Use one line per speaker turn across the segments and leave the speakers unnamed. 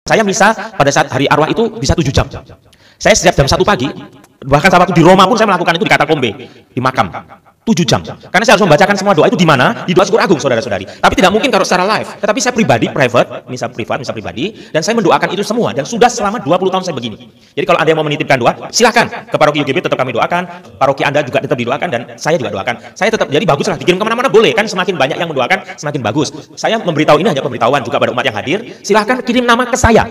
Saya misa pada saat hari arwah itu bisa 7 jam. Saya setiap jam 1 pagi, bahkan saat waktu di Roma pun saya melakukan itu di katakombe, di makam. 7 jam. Karena saya harus membacakan semua doa itu di mana? Di doa syukur agung, saudara-saudari. Tapi tidak mungkin kalau secara live. Tetapi saya pribadi, misa pribadi, dan saya mendoakan itu semua. Dan sudah selama 20 tahun saya begini. Jadi kalau ada yang mau menitipkan doa, silahkan. Ke paroki UGB tetap kami doakan. Paroki Anda juga tetap didoakan, dan saya juga doakan. Saya tetap, jadi baguslah, dikirim kemana-mana boleh. Kan semakin banyak yang mendoakan, semakin bagus. Saya memberitahu ini hanya pemberitahuan juga pada umat yang hadir. Silahkan kirim nama ke saya.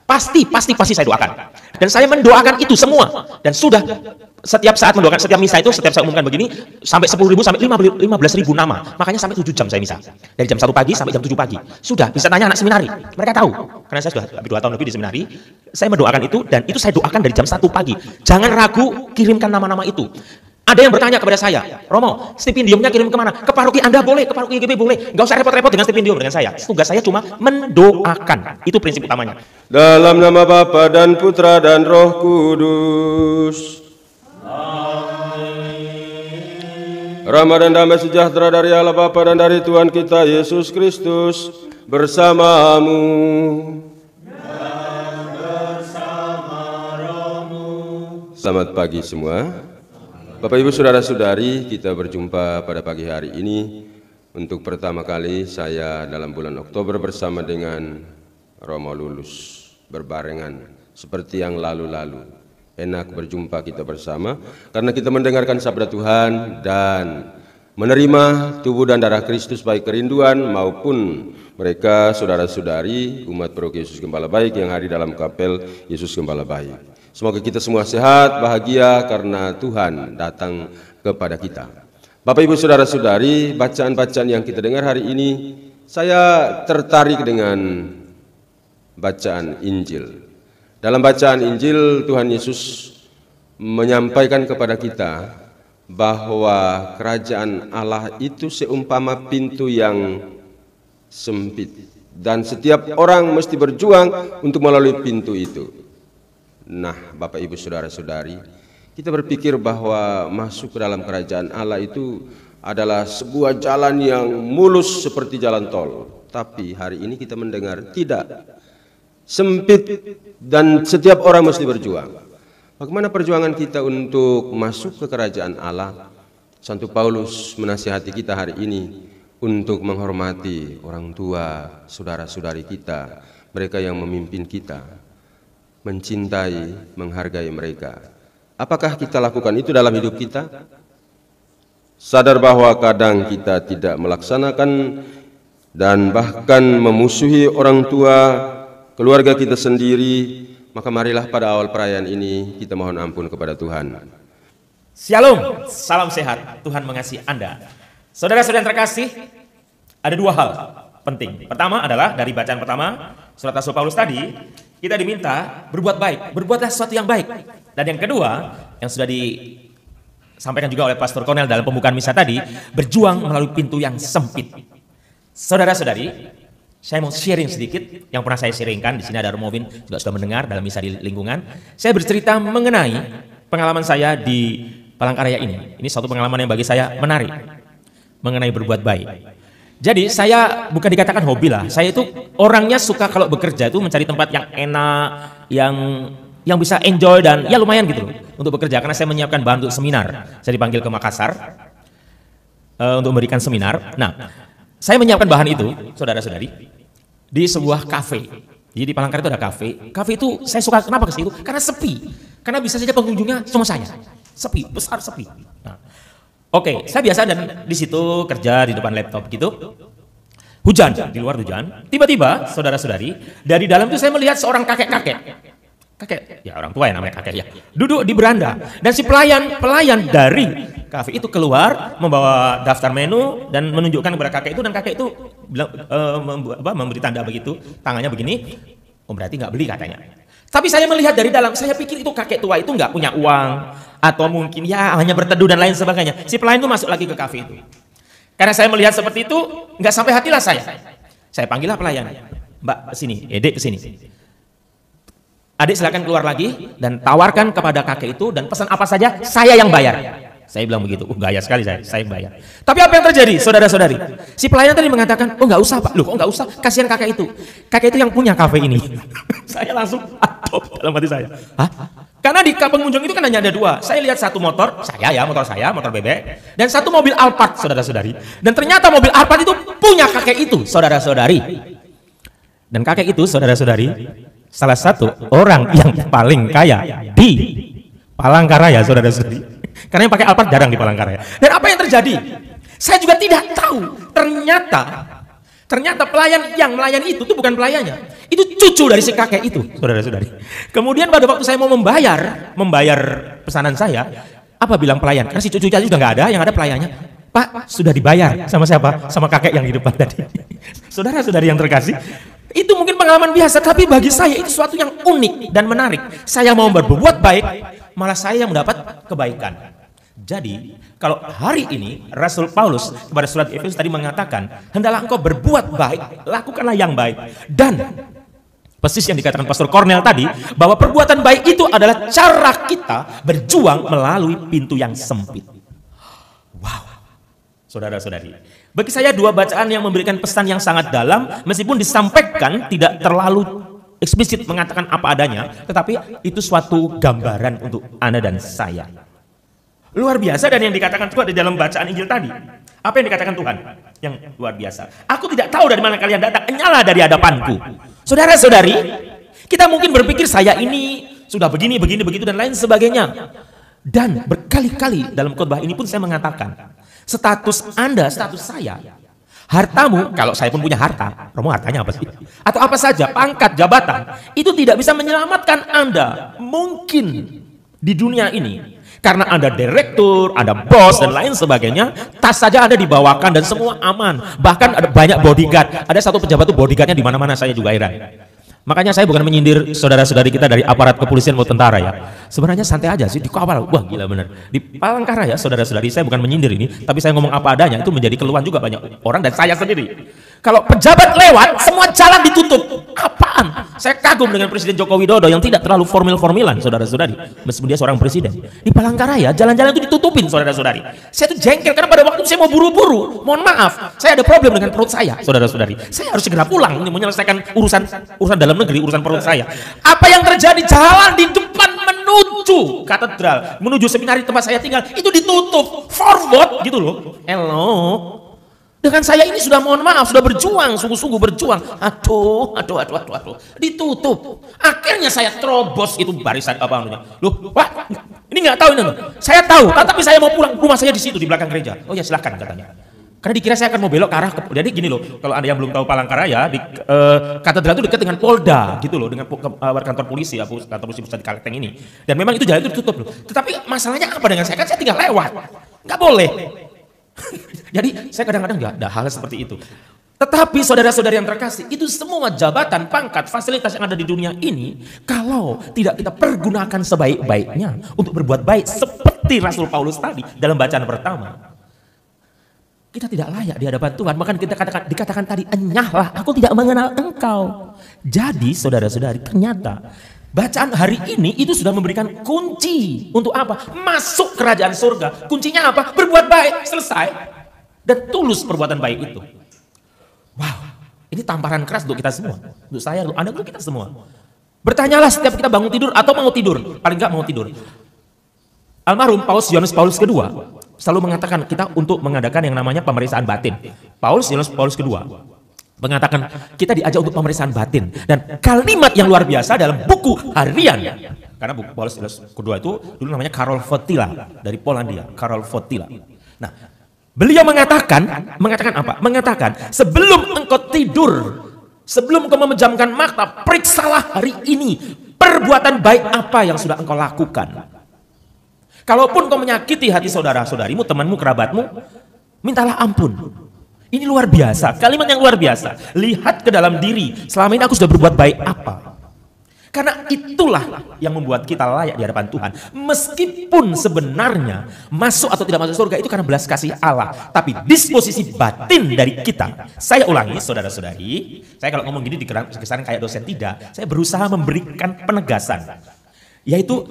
Pasti saya doakan. Dan saya mendoakan itu semua. Dan sudah setiap saat mendoakan, setiap misa itu, setiap saya umumkan begini, sampai 10.000 sampai 15.000 nama. Makanya sampai 7 jam saya misa. Dari jam 1 pagi sampai jam 7 pagi. Sudah, bisa tanya anak seminari. Mereka tahu. Karena saya sudah lebih 2 tahun lebih di seminari. Saya mendoakan itu, dan itu saya doakan dari jam 1 pagi. Jangan ragu, kirimkan nama-nama itu. Ada yang bertanya kepada saya, Romo, stipendiumnya kirim kemana? Ke paroki Anda boleh, ke paroki UGB boleh. Nggak usah repot-repot dengan stipendium dengan saya. Tugas saya cuma mendoakan. Itu prinsip utamanya.
Dalam nama Bapa dan Putra dan Roh Kudus. Amin. Rahmat dan damai sejahtera dari Allah Bapa dan dari Tuhan kita Yesus Kristus bersamamu. Dan bersama rohmu. Selamat pagi semua. Bapak Ibu Saudara-saudari, kita berjumpa pada pagi hari ini. Untuk pertama kali saya dalam bulan Oktober bersama dengan Romo Lulus berbarengan seperti yang lalu-lalu. Enak berjumpa kita bersama karena kita mendengarkan sabda Tuhan dan menerima tubuh dan darah Kristus baik kerinduan maupun mereka saudara-saudari umat Paroki Yesus Gembala Baik yang hadir dalam kapel Yesus Gembala Baik. Semoga kita semua sehat, bahagia karena Tuhan datang kepada kita. Bapak Ibu Saudara-saudari, bacaan-bacaan yang kita dengar hari ini, saya tertarik dengan bacaan Injil. Dalam bacaan Injil, Tuhan Yesus menyampaikan kepada kita bahwa kerajaan Allah itu seumpama pintu yang sempit. Dan setiap orang mesti berjuang untuk melalui pintu itu. Nah, Bapak Ibu Saudara-saudari, kita berpikir bahwa masuk ke dalam kerajaan Allah itu adalah sebuah jalan yang mulus seperti jalan tol. Tapi hari ini kita mendengar tidak, sempit dan setiap orang mesti berjuang. Bagaimana perjuangan kita untuk masuk ke kerajaan Allah? Santo Paulus menasihati kita hari ini untuk menghormati orang tua, saudara-saudari kita, mereka yang memimpin kita. Mencintai, menghargai mereka. Apakah kita lakukan itu dalam hidup kita? Sadar bahwa kadang kita tidak melaksanakan dan bahkan memusuhi orang tua, keluarga kita sendiri, maka marilah pada awal perayaan ini kita mohon ampun kepada Tuhan.
Shalom, salam sehat, Tuhan mengasihi Anda. Saudara-saudara yang terkasih, ada 2 hal penting. Pertama adalah dari bacaan pertama, surat Rasul Paulus tadi, kita diminta berbuat baik, berbuatlah sesuatu yang baik. Dan yang kedua, yang sudah disampaikan juga oleh Pastor Cornel dalam pembukaan misa tadi, berjuang melalui pintu yang sempit. Saudara-saudari, saya mau sharing sedikit yang pernah saya sharingkan. Di sini ada Romovin juga sudah mendengar dalam misa di lingkungan. Saya bercerita mengenai pengalaman saya di Palangkaraya ini. Ini suatu pengalaman yang bagi saya menarik mengenai berbuat baik. Jadi saya bukan dikatakan hobi lah, saya itu orangnya suka kalau bekerja itu mencari tempat yang enak, yang bisa enjoy dan ya lumayan gitu loh untuk bekerja. Karena saya menyiapkan bahan untuk seminar, saya dipanggil ke Makassar untuk memberikan seminar. Nah, saya menyiapkan bahan itu, saudara-saudari, di sebuah kafe. Jadi di Palangkaraya itu ada kafe. Kafe itu saya suka kenapa ke situ? Karena sepi, karena bisa saja pengunjungnya cuma saya, sepi, besar sepi. Nah, oke, saya biasa dan di situ kerja di depan laptop gitu. Hujan, di luar hujan. Tiba-tiba, saudara-saudari, dari dalam itu saya melihat seorang kakek-kakek. Kakek, ya orang tua ya namanya kakek ya. Duduk di beranda. Dan si pelayan dari kafe itu keluar membawa daftar menu dan menunjukkan kepada kakek itu, dan kakek itu bilang, memberi tanda begitu, tangannya begini. Oh berarti nggak beli katanya. Tapi saya melihat dari dalam, saya pikir itu kakek tua itu nggak punya uang. Atau mungkin ya hanya berteduh dan lain sebagainya. Si pelayan itu masuk lagi ke kafe itu. Karena saya melihat seperti itu, nggak sampai hatilah saya. Saya panggillah pelayan. Mbak kesini, Dek kesini. Adik silakan keluar lagi dan tawarkan kepada kakek itu dan pesan apa saja, saya yang bayar. Saya bilang begitu, gaya sekali saya bayar. Tapi apa yang terjadi, saudara-saudari? Si pelayan tadi mengatakan, oh nggak usah Pak. Loh kok nggak usah, kasihan kakek itu. Kakek itu yang punya kafe ini. Saya langsung adopt dalam hati saya. Hah? Karena di pengunjung itu kan hanya ada dua. Saya lihat satu motor, motor bebek, dan satu mobil Alphard, saudara-saudari. Dan ternyata mobil Alphard itu punya kakek itu, saudara-saudari. Dan kakek itu, saudara-saudari, salah satu orang yang paling kaya di Palangkaraya, saudara-saudari. Karena yang pakai Alphard jarang di Palangkaraya. Dan apa yang terjadi? Saya juga tidak tahu. Ternyata pelayan yang melayani itu tuh bukan pelayannya, itu cucu dari si kakek itu, saudara-saudari. Kemudian pada waktu saya mau membayar pesanan saya, apa bilang pelayan? Karena si cucu aja sudah nggak ada, yang ada pelayannya. Pak, sudah dibayar sama siapa? Sama kakek yang di depan tadi. Saudara-saudari yang terkasih, itu mungkin pengalaman biasa, tapi bagi saya itu sesuatu yang unik dan menarik. Saya mau berbuat baik, malah saya yang mendapat kebaikan. Jadi, kalau hari ini Rasul Paulus kepada surat Efesus tadi mengatakan, hendaklah engkau berbuat baik, lakukanlah yang baik. Dan persis yang dikatakan Pastor Cornel tadi, bahwa perbuatan baik itu adalah cara kita berjuang melalui pintu yang sempit. Wow, saudara-saudari. Bagi saya dua bacaan yang memberikan pesan yang sangat dalam, meskipun disampaikan tidak terlalu eksplisit mengatakan apa adanya, tetapi itu suatu gambaran untuk Anda dan saya. Luar biasa, dan yang dikatakan Tuhan di dalam bacaan Injil tadi. Apa yang dikatakan Tuhan? Yang luar biasa. Aku tidak tahu dari mana kalian datang, nyala dari hadapanku. Saudara-saudari, kita mungkin berpikir saya ini sudah begini, begitu, dan lain sebagainya. Dan berkali-kali dalam khotbah ini pun saya mengatakan, status Anda, status saya, hartamu, kalau saya pun punya harta, Romo hartanya apa sih? Atau apa saja, pangkat, jabatan, itu tidak bisa menyelamatkan Anda. Mungkin di dunia ini, karena Anda direktur, Anda bos, dan lain sebagainya, tas saja Anda dibawakan dan semua aman. Bahkan ada banyak bodyguard. Ada satu pejabat tuh bodyguardnya di mana-mana, saya juga heran. Makanya saya bukan menyindir saudara-saudari kita dari aparat kepolisian maupun tentara ya. Sebenarnya santai aja sih, dikawal. Wah gila bener. Di Palangkaraya saudara-saudari, saya bukan menyindir ini, tapi saya ngomong apa adanya, itu menjadi keluhan juga banyak orang dan saya sendiri. Kalau pejabat lewat, semua jalan ditutup. Apaan? Saya kagum dengan Presiden Joko Widodo yang tidak terlalu formil-formilan, saudara-saudari. Meskipun dia seorang presiden. Di Palangkaraya, jalan-jalan itu ditutupin, saudara-saudari. Saya tuh jengkel karena pada waktu saya mau buru-buru, mohon maaf, saya ada problem dengan perut saya, saudara-saudari. Saya harus segera pulang ini menyelesaikan urusan dalam negeri, urusan perut saya. Apa yang terjadi? Jalan di depan menuju katedral, menuju seminari tempat saya tinggal, itu ditutup. Forward gitu loh. Hello. Dengan saya ini sudah mohon maaf, sudah berjuang, sungguh-sungguh berjuang. Aduh, ditutup. Akhirnya saya terobos itu barisan apa namanya. Loh, wah, ini nggak tahu ini. Saya tahu, tapi saya mau pulang, rumah saya di situ di belakang gereja. Oh ya silakan katanya. Karena dikira saya akan mau belok ke arah jadi gini loh, kalau Anda yang belum tahu Palangkaraya, di katedral itu dekat dengan Polda gitu loh, dengan kantor polisi, kantor polisi pusat di Kalteng ini. Dan memang itu jalan itu ditutup loh. Tetapi masalahnya apa dengan saya? Kan saya tinggal lewat. Nggak boleh. Jadi saya kadang-kadang nggak ada hal seperti itu. Tetapi saudara-saudari yang terkasih, itu semua jabatan, pangkat, fasilitas yang ada di dunia ini, kalau tidak kita pergunakan sebaik-baiknya untuk berbuat baik seperti Rasul Paulus tadi dalam bacaan pertama, kita tidak layak di hadapan Tuhan. Maka kita dikatakan tadi, enyahlah, aku tidak mengenal engkau. Jadi saudara-saudari, ternyata bacaan hari ini itu sudah memberikan kunci untuk apa? Masuk kerajaan surga. Kuncinya apa? Berbuat baik, selesai. Dan tulus perbuatan baik itu. Wow, ini tamparan keras untuk kita semua. Untuk saya, untuk Anda, untuk kita semua. Bertanyalah setiap kita bangun tidur atau mau tidur. Paling nggak mau tidur. Almarhum Paus Yohanes Paulus kedua selalu mengatakan kita untuk mengadakan yang namanya pemeriksaan batin. Paus Yohanes Paulus kedua mengatakan kita diajak untuk pemeriksaan batin, dan kalimat yang luar biasa dalam buku harian, karena buku Paulus kedua itu dulu namanya Karol Wojtyła dari Polandia, Karol Wojtyła. Nah, beliau mengatakan apa? Mengatakan sebelum engkau tidur, sebelum engkau memejamkan mata, periksalah hari ini perbuatan baik apa yang sudah engkau lakukan. Kalaupun kau menyakiti hati saudara-saudarimu, temanmu, kerabatmu, mintalah ampun. Ini luar biasa, kalimat yang luar biasa. Lihat ke dalam diri, selama ini aku sudah berbuat baik apa? Karena itulah yang membuat kita layak di hadapan Tuhan. Meskipun sebenarnya masuk atau tidak masuk surga itu karena belas kasih Allah, tapi disposisi batin dari kita. Saya ulangi saudara-saudari, saya kalau ngomong gini dikesan kayak dosen, tidak. Saya berusaha memberikan penegasan, yaitu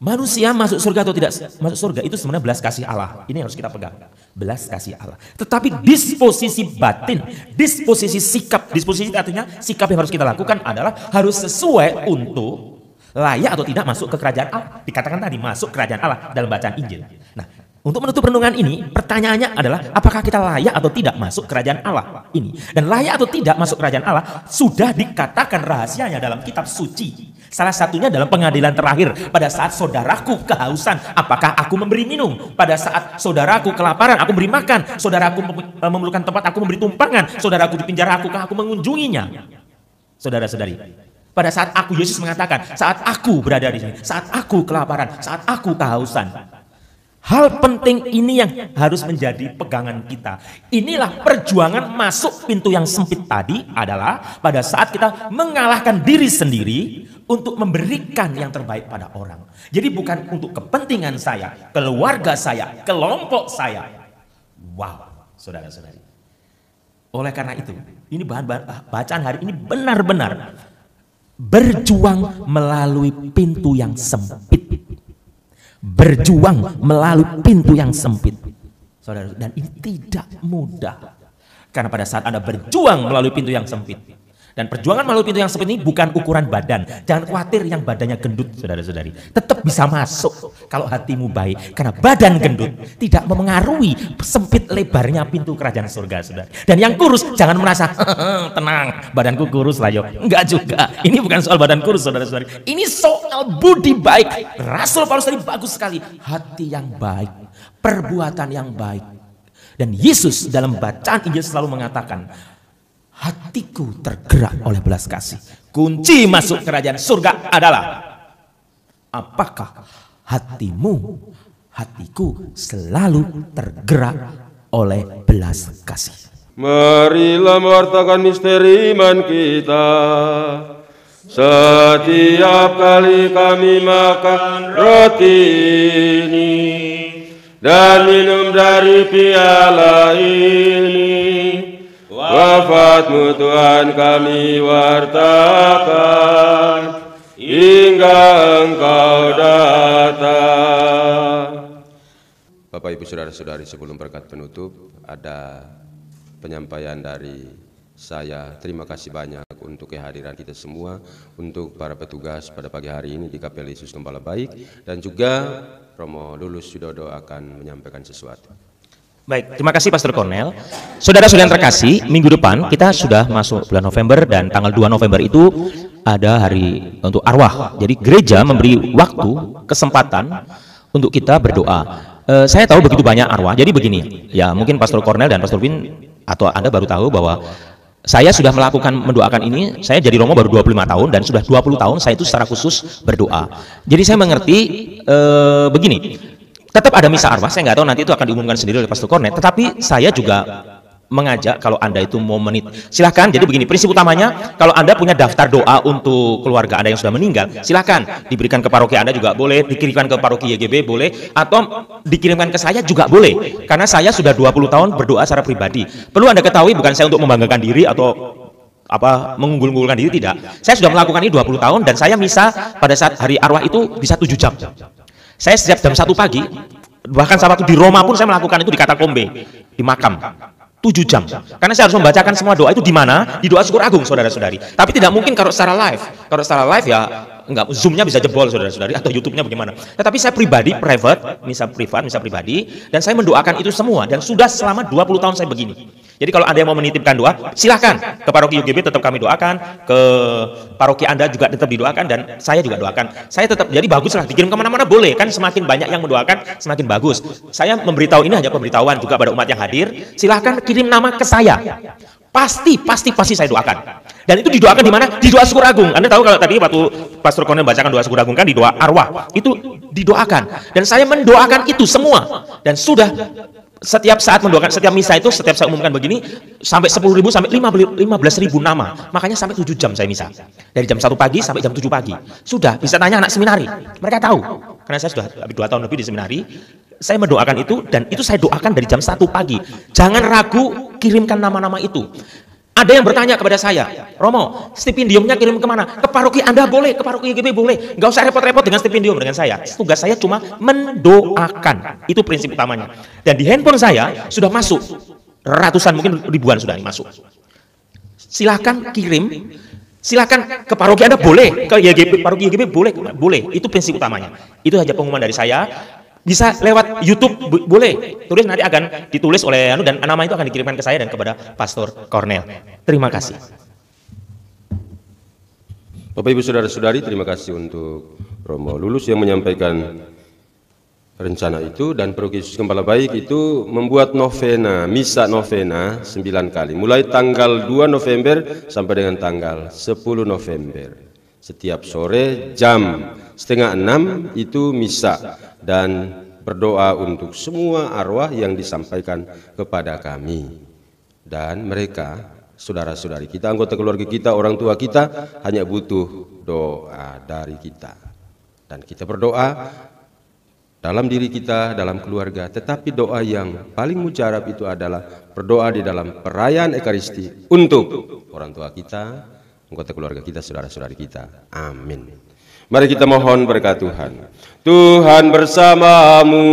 Manusia masuk surga atau tidak masuk surga itu sebenarnya belas kasih Allah. Ini yang harus kita pegang. Belas kasih Allah. Tetapi disposisi batin, disposisi sikap, disposisi artinya sikap yang harus kita lakukan adalah harus sesuai untuk layak atau tidak masuk ke kerajaan Allah. Dikatakan tadi masuk kerajaan Allah dalam bacaan Injil. Nah, untuk menutup renungan ini, pertanyaannya adalah apakah kita layak atau tidak masuk kerajaan Allah ini? Dan layak atau tidak masuk kerajaan Allah sudah dikatakan rahasianya dalam kitab suci. Salah satunya dalam pengadilan terakhir pada saat saudaraku kehausan, apakah aku memberi minum? Pada saat saudaraku kelaparan, aku beri makan. Saudaraku memerlukan tempat, aku memberi tumpangan. Saudaraku di penjara, aku mengunjunginya. Saudara-saudari, pada saat aku, Yesus mengatakan, saat aku berada di sini, saat aku kelaparan, saat aku kehausan. Hal penting ini yang harus menjadi pegangan kita. Inilah perjuangan masuk pintu yang sempit tadi adalah pada saat kita mengalahkan diri sendiri untuk memberikan yang terbaik pada orang. Jadi bukan untuk kepentingan saya, keluarga saya, kelompok saya. Wow, saudara-saudari. Oleh karena itu, ini bacaan hari ini benar-benar berjuang melalui pintu yang sempit. Berjuang melalui pintu yang sempit, saudara, dan ini tidak mudah karena pada saat Anda berjuang melalui pintu yang sempit, dan perjuangan melalui pintu yang sempit ini bukan ukuran badan. Jangan khawatir yang badannya gendut, saudara-saudari, tetap bisa masuk kalau hatimu baik, karena badan gendut tidak memengaruhi sempit lebarnya pintu kerajaan surga, saudara. Dan yang kurus jangan merasa tenang, badanku kurus lah yo, enggak juga. Ini bukan soal badan kurus, saudara-saudari, ini soal budi baik. Rasul Paulus tadi bagus sekali, hati yang baik, perbuatan yang baik. Dan Yesus dalam bacaan Injil selalu mengatakan, hatiku tergerak oleh belas kasih. Kunci masuk kerajaan surga adalah apakah hatimu, hatiku selalu tergerak oleh belas kasih.
Marilah mewartakan misteri iman kita. Setiap kali kami makan roti ini dan minum dari piala ini, wafatmu Tuhan kami wartakan hingga Engkau datang. Bapak Ibu Saudara-saudari, sebelum berkat penutup ada penyampaian dari saya. Terima kasih banyak untuk kehadiran kita semua, untuk para petugas pada pagi hari ini di Kapel Yesus Gembala Baik, dan juga Romo Lulus Widodo akan menyampaikan sesuatu.
Baik, terima kasih Pastor Cornel. Saudara-saudara yang terkasih, minggu depan kita sudah masuk bulan November dan tanggal 2 November itu ada hari untuk arwah. Jadi gereja memberi waktu, kesempatan untuk kita berdoa. Saya tahu begitu banyak arwah, jadi begini, ya mungkin Pastor Cornel dan Pastor Win atau Anda baru tahu bahwa saya sudah mendoakan ini, saya jadi Romo baru 25 tahun dan sudah 20 tahun saya itu secara khusus berdoa. Jadi saya mengerti begini, tetap ada misa arwah, saya nggak tahu nanti itu akan diumumkan sendiri oleh Pastor Cornet, tetapi saya juga mengajak kalau Anda itu mau silahkan. Jadi begini, prinsip utamanya kalau Anda punya daftar doa untuk keluarga Anda yang sudah meninggal, silahkan diberikan ke paroki Anda juga boleh, dikirimkan ke paroki YGB boleh, atau dikirimkan ke saya juga boleh, karena saya sudah 20 tahun berdoa secara pribadi. Perlu Anda ketahui, bukan saya untuk membanggakan diri atau mengunggul-unggulkan diri, tidak. Saya sudah melakukan ini 20 tahun dan saya misa pada saat hari arwah itu bisa 7 jam. Saya setiap jam 1 pagi, bahkan saat waktu di Roma pun saya melakukan itu di katakombe, di makam. 7 jam. Karena saya harus membacakan semua doa itu di mana? Di doa syukur agung, saudara-saudari. Tapi tidak mungkin kalau secara live. Kalau secara live ya enggak, Zoom-nya bisa jebol, saudara-saudari, atau YouTube-nya bagaimana. Tetapi saya pribadi, private, misa pribadi, dan saya mendoakan itu semua dan sudah selama 20 tahun saya begini. Jadi kalau ada yang mau menitipkan doa, silahkan ke paroki UGB, tetap kami doakan, ke paroki Anda juga tetap didoakan, dan saya juga doakan. Saya tetap, jadi baguslah dikirim kemana-mana boleh, kan semakin banyak yang mendoakan semakin bagus. Saya memberitahu ini hanya pemberitahuan juga pada umat yang hadir. Silahkan kirim nama ke saya. Pasti saya doakan. Dan itu didoakan di mana? Di doa syukur agung. Anda tahu kalau tadi waktu Pastor Cornel bacakan doa syukur agung kan di doa arwah, itu didoakan. Dan saya mendoakan itu semua. Dan sudah setiap saat mendoakan, setiap misa itu, setiap saya umumkan begini, sampai 10.000 sampai 15.000 nama. Makanya sampai 7 jam saya misa. Dari jam 1 pagi sampai jam 7 pagi. Sudah, bisa tanya anak seminari. Mereka tahu. Karena saya sudah 2 tahun lebih di seminari. Saya mendoakan itu, dan itu saya doakan dari jam 1 pagi. Jangan ragu, kirimkan nama-nama itu. Ada yang bertanya kepada saya, Romo, stipendiumnya kirim kemana? Ke paroki Anda boleh, ke paroki YGB boleh. Nggak usah repot-repot dengan stipendium dengan saya. Tugas saya cuma mendoakan. Itu prinsip utamanya. Dan di handphone saya sudah masuk ratusan, mungkin ribuan sudah masuk. Silahkan kirim, silahkan ke paroki Anda boleh, ke YGB, paroki YGB boleh, boleh. Itu prinsip utamanya. Itu saja pengumuman dari saya. Bisa lewat YouTube boleh, tulis nanti akan ditulis oleh dan nama itu akan dikirimkan ke saya dan kepada Pastor Cornel. Terima kasih.
Bapak Ibu Saudara-saudari, terima kasih untuk Romo Lulus yang menyampaikan rencana itu, dan Paroki Yesus Gembala Baik itu membuat novena, misa novena 9 kali, mulai tanggal 2 November sampai dengan tanggal 10 November. Setiap sore jam 5:30 itu misa dan berdoa untuk semua arwah yang disampaikan kepada kami. Dan mereka, saudara-saudari kita, anggota keluarga kita, orang tua kita hanya butuh doa dari kita. Dan kita berdoa dalam diri kita, dalam keluarga, tetapi doa yang paling mujarab itu adalah berdoa di dalam perayaan Ekaristi untuk orang tua kita, anggota keluarga kita, saudara-saudari kita. Amin. Mari kita mohon berkat Tuhan. Tuhan bersamamu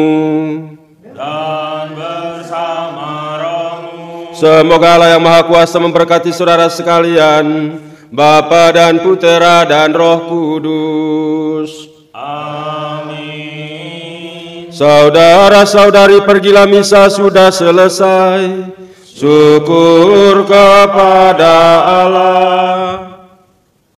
Dan bersama rohmu.
Semoga Allah yang Maha Kuasa memberkati saudara sekalian, Bapa dan Putera dan Roh Kudus.
Amin.
Saudara-saudari, pergilah, misa sudah selesai. Syukur kepada Allah.